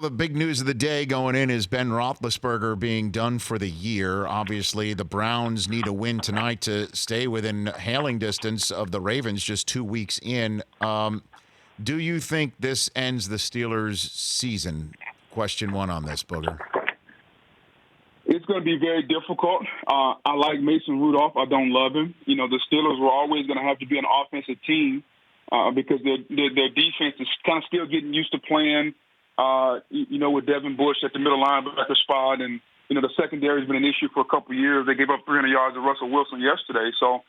The big news of the day going in is Ben Roethlisberger being done for the year. Obviously, the Browns need a win tonight to stay within hailing distance of the Ravens just 2 weeks in. Do you think this ends the Steelers' season? Question one on this, Booger. It's going to be very difficult. I like Mason Rudolph. I don't love him. You know, the Steelers were always going to have to be an offensive team because their defense is kind of still getting used to playing, with Devin Bush at the middle linebacker spot. And, the secondary has been an issue for a couple of years. They gave up 300 yards to Russell Wilson yesterday. So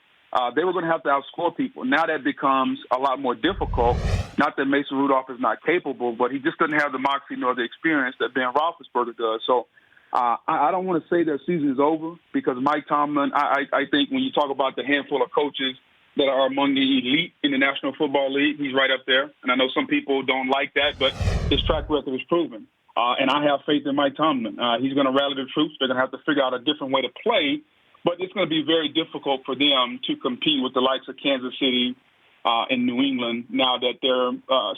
they were going to have to outscore people. Now that becomes a lot more difficult. Not that Mason Rudolph is not capable, but he just doesn't have the moxie nor the experience that Ben Roethlisberger does. So I don't want to say their season is over because Mike Tomlin, I think when you talk about the handful of coaches that are among the elite in the National Football League, he's right up there. And I know some people don't like that, but his track record is proven. And I have faith in Mike Tomlin. He's going to rally the troops. They're going to have to figure out a different way to play. But it's going to be very difficult for them to compete with the likes of Kansas City in New England now that their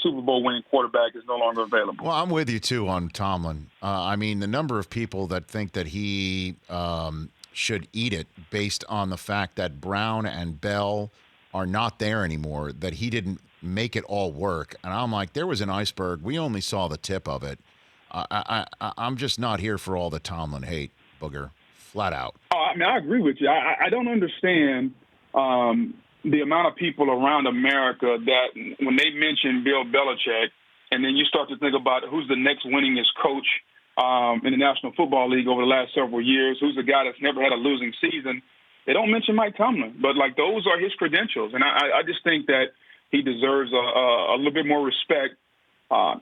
Super Bowl winning quarterback is no longer available. Well, I'm with you, too, on Tomlin. The number of people that think that he should eat it based on the fact that Brown and Bell are not there anymore, that he didn't make it all work. And I'm like, there was an iceberg. We only saw the tip of it. I'm just not here for all the Tomlin hate, Booger, flat out. I agree with you. I don't understand the amount of people around America that when they mention Bill Belichick, and then you start to think about who's the next winningest coach in the National Football League over the last several years, who's the guy that's never had a losing season, they don't mention Mike Tomlin. But, those are his credentials. And I just think that he deserves a little bit more respect,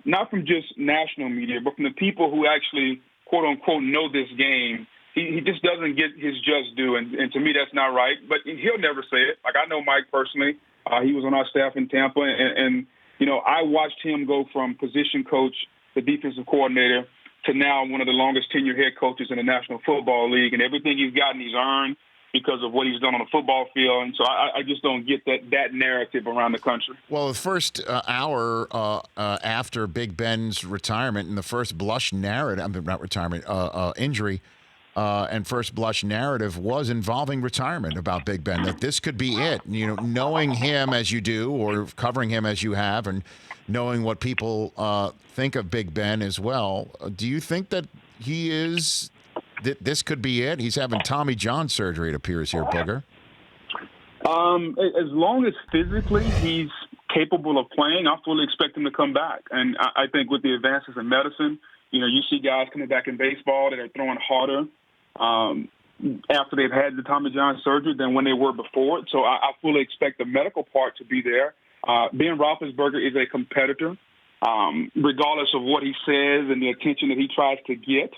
not from just national media, but from the people who actually, quote-unquote, know this game. He just doesn't get his just due, and to me that's not right. But he'll never say it. I know Mike personally. He was on our staff in Tampa, and I watched him go from position coach to defensive coordinator to now one of the longest tenured head coaches in the National Football League, and everything he's gotten he's earned because of what he's done on the football field. And so I just don't get that narrative around the country. Well, the first hour after Big Ben's retirement and the first blush narrative, not retirement, injury, and first blush narrative was involving retirement about Big Ben, that this could be it. Knowing him as you do or covering him as you have and knowing what people think of Big Ben as well, do you think that he is this could be it? He's having Tommy John surgery, it appears here, Booger. As long as physically he's capable of playing, I fully expect him to come back. And I think with the advances in medicine, you see guys coming back in baseball that are throwing harder after they've had the Tommy John surgery than when they were before it. So I fully expect the medical part to be there. Ben Roethlisberger is a competitor. Regardless of what he says and the attention that he tries to get,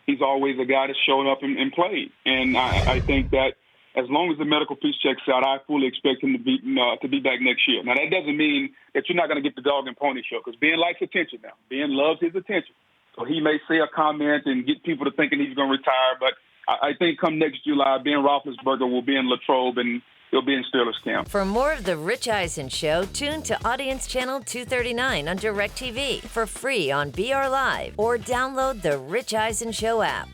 he's always a guy that's shown up and played. And I think that as long as the medical piece checks out, I fully expect him to be back next year. Now, that doesn't mean that you're not going to get the dog and pony show because Ben likes attention now. Ben loves his attention. So he may say a comment and get people to thinking he's going to retire. But I think come next July, Ben Roethlisberger will be in Latrobe and he'll be in Steelers camp. For more of The Rich Eisen Show, tune to Audience Channel 239 on DirecTV for free on BR Live or download the Rich Eisen Show app.